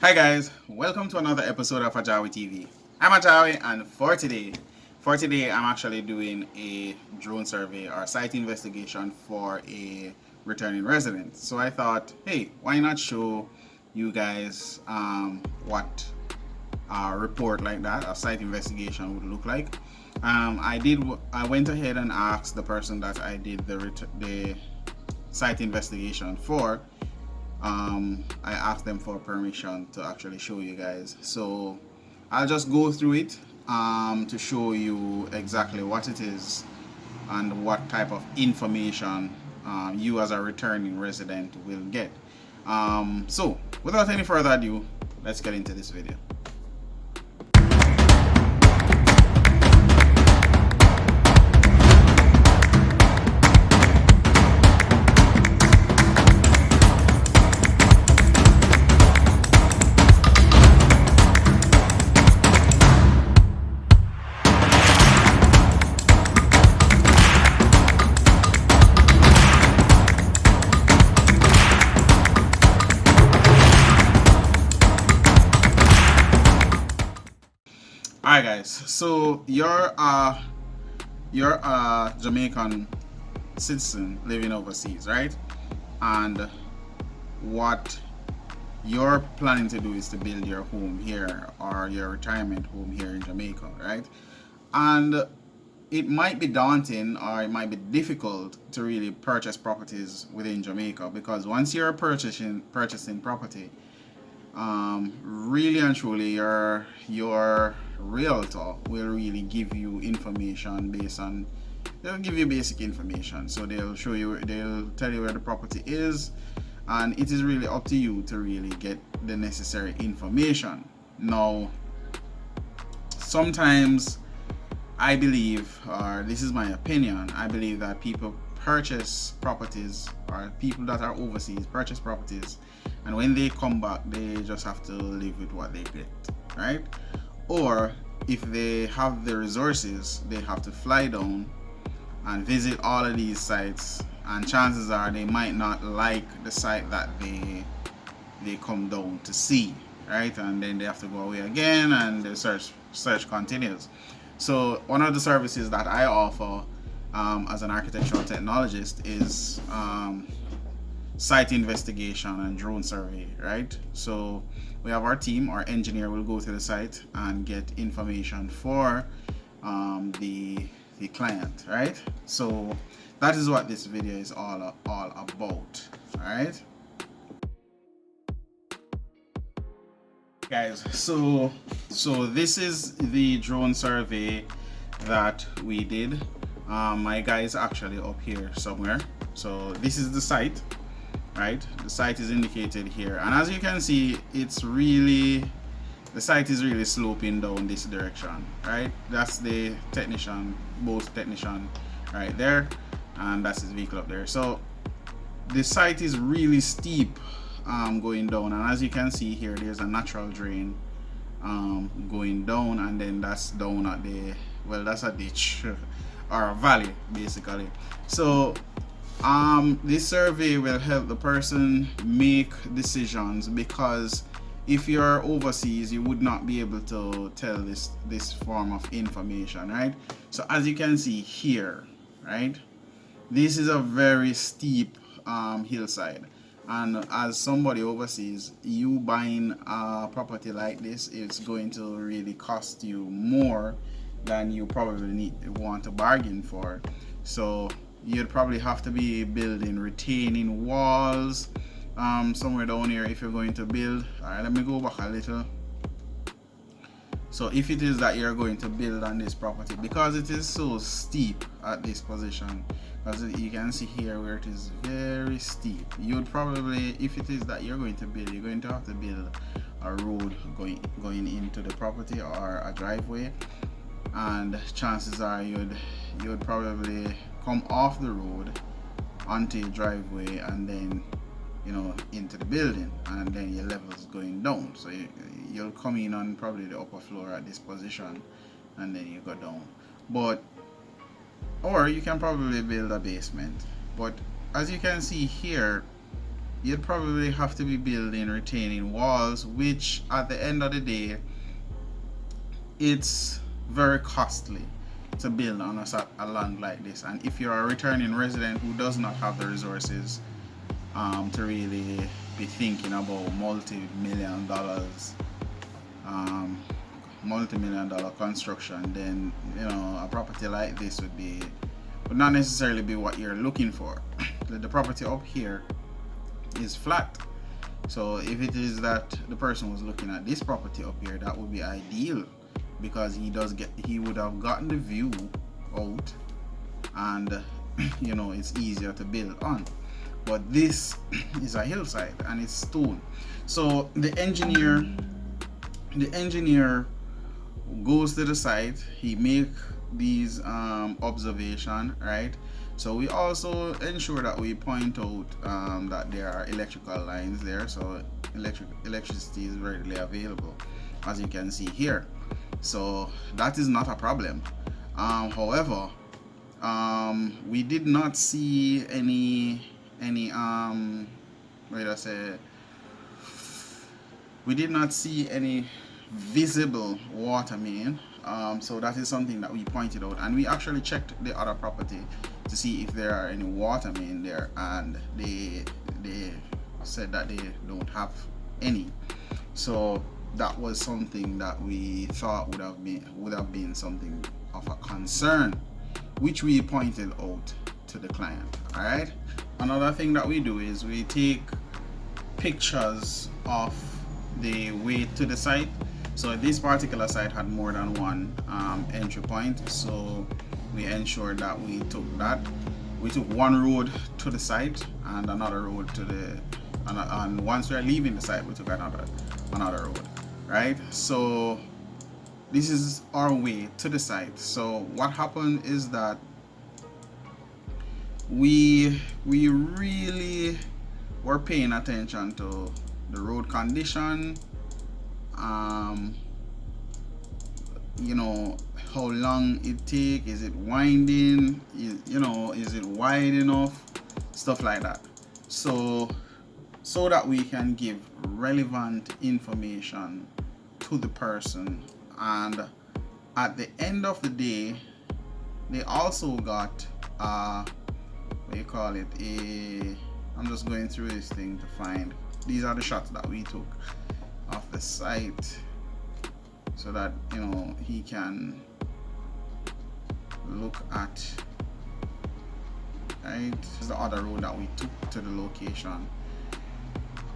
Hi guys, welcome to another episode of AJAWI TV. I'm AJAWI, and for today I'm actually doing a drone survey or site investigation for a returning resident. So I thought, hey, why not show you guys what a report like that, a site investigation would look like. I went ahead and asked the person that I did the site investigation for. I asked them for permission to actually show you guys. So I'll just go through it to show you exactly what it is and what type of information you as a returning resident will get. So without any further ado, let's get into this video. Alright guys, so you're a Jamaican citizen living overseas, right? And what you're planning to do is to build your home here or your retirement home here in Jamaica, right? And it might be daunting or it might be difficult to really purchase properties within Jamaica, because once you're purchasing property, really and truly your realtor will really give you information based on, they'll give you basic information. So they'll tell you where the property is, and it is really up to you to really get the necessary information. Now sometimes I believe, or this is my opinion, I believe that people purchase properties, or people that are overseas purchase properties, and when they come back they just have to live with what they get, right? Or if they have the resources, they have to fly down and visit all of these sites, and chances are they might not like the site that they come down to see, right? And then they have to go away again, and the search continues. So one of the services that I offer as an architectural technologist is site investigation and drone survey, right? So we have our team, our engineer will go to the site and get information for the client, right? So that is what this video is all about, all right guys. So this is the drone survey that we did. My guy is actually up here somewhere. So this is the site, right? The site is indicated here, and as you can see, the site is really sloping down this direction, right? That's the both technician right there, and that's his vehicle up there. So the site is really steep going down, and as you can see here, there's a natural drain going down, and then that's down at that's a ditch or a valley basically. So this survey will help the person make decisions, because if you're overseas you would not be able to tell this form of information, right? So as you can see here, right, this is a very steep hillside, and as somebody overseas, you buying a property like this is going to really cost you more than you probably want to bargain for. So you'd probably have to be building retaining walls somewhere down here if you're going to build. Alright, let me go back a little. So if it is that you're going to build on this property, because it is so steep at this position, as you can see here where it is very steep, you'd probably, if it is that you're going to build, you're going to have to build a road going into the property, or a driveway, and chances are you'd probably come off the road onto your driveway, and then into the building, and then your levels going down. So you'll come in on probably the upper floor at this position, and then you go down. Or you can probably build a basement. But as you can see here, you'd probably have to be building retaining walls, which at the end of the day, it's very costly to build on a land like this. And if you're a returning resident who does not have the resources to really be thinking about multi-million dollar construction, then a property like this would not necessarily be what you're looking for. The property up here is flat, so if it is that the person was looking at this property up here, that would be ideal, because he would have gotten the view out, and it's easier to build on. But this is a hillside and it's stone, so the engineer goes to the site, he make these observation, right? So we also ensure that we point out that there are electrical lines there, so electricity is readily available, as you can see here. So that is not a problem. However, we did not see any we did not see any visible water main. So that is something that we pointed out, and we actually checked the other property to see if there are any water main there, and they said that they don't have any. So that was something that we thought would have been something of a concern, which we pointed out to the client. All right. Another thing that we do is we take pictures of the way to the site. So this particular site had more than one entry point, so we ensured that we took one road to the site and another road to the and once we are leaving the site, we took another road, right? So this is our way to the site. So what happened is that we really were paying attention to the road condition, how long it take, is it winding, is it wide enough, stuff like that, so that we can give relevant information to the person. And at the end of the day, they also got I'm just going through this thing to find, these are the shots that we took of the site, so that he can look at, right? This is the other road that we took to the location.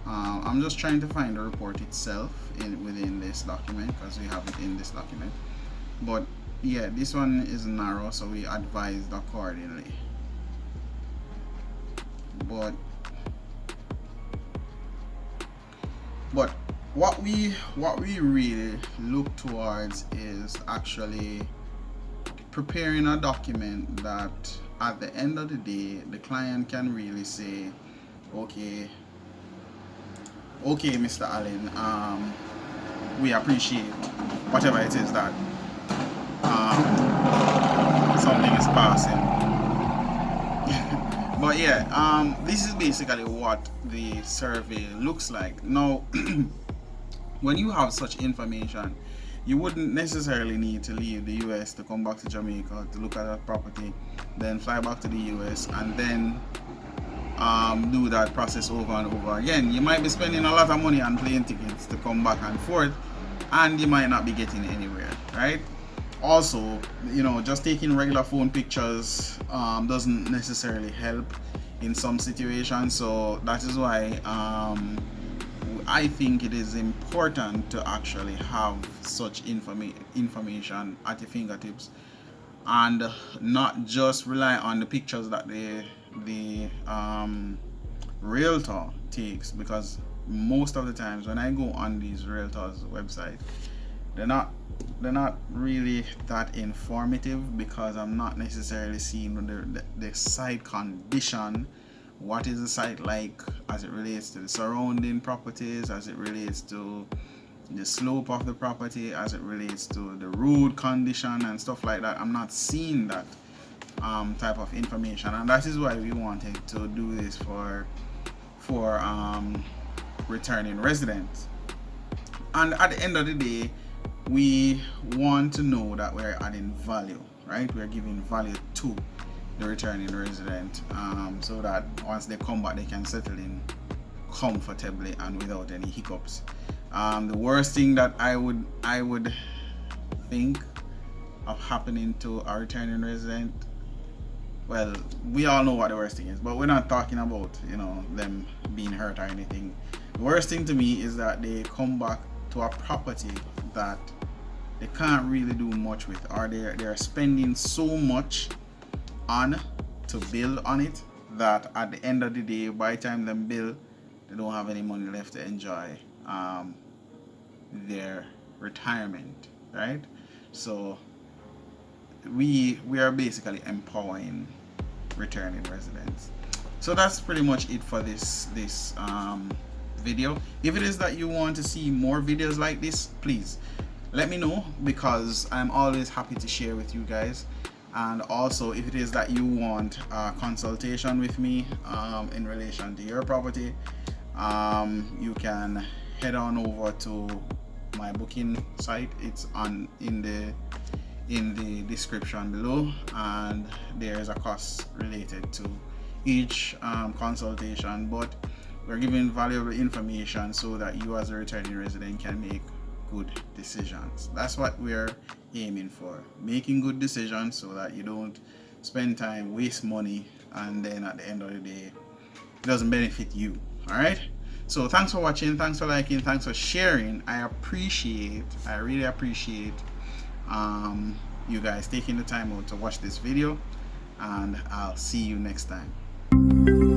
I'm just trying to find the report itself within this document, because we have it in this document. But yeah, this one is narrow, so we advised accordingly. But what we really look towards is actually preparing a document that at the end of the day the client can really say, okay Mr. Allen, we appreciate whatever it is that something is passing. But yeah, this is basically what the survey looks like. Now when you have such information, you wouldn't necessarily need to leave the US to come back to Jamaica to look at a property, then fly back to the US and then do that process over and over again. You might be spending a lot of money on plane tickets to come back and forth, and you might not be getting anywhere, right? Also, just taking regular phone pictures doesn't necessarily help in some situations. So that is why I think it is important to actually have such information at your fingertips, and not just rely on the pictures that the realtor takes, because most of the times when I go on these realtors websites, they're not really that informative, because I'm not necessarily seeing the site condition. What is the site like as it relates to the surrounding properties, as it relates to the slope of the property, as it relates to the road condition and stuff like that. I'm not seeing that type of information, and that is why we wanted to do this for for returning residents. And at the end of the day, we want to know that we're adding value, right? We're giving value to the returning resident, so that once they come back, they can settle in comfortably and without any hiccups. The worst thing that I would think of happening to a returning resident, well, we all know what the worst thing is, but we're not talking about, you know, them being hurt or anything. The worst thing to me is that they come back to a property that they can't really do much with, or they're spending so much on to build on it that at the end of the day, by the time them build, they don't have any money left to enjoy their retirement, right? So we are basically empowering returning residents. So that's pretty much it for this video. If it is that you want to see more videos like this, please let me know, because I'm always happy to share with you guys. And also, if it is that you want a consultation with me in relation to your property, you can head on over to my booking site. It's in the description below, and there is a cost related to each consultation, but we're giving valuable information so that you as a returning resident can make good decisions. That's what we're aiming for, making good decisions so that you don't spend time, waste money, and then at the end of the day it doesn't benefit you. All right, so thanks for watching, thanks for liking, thanks for sharing. I really appreciate you guys taking the time out to watch this video, and I'll see you next time.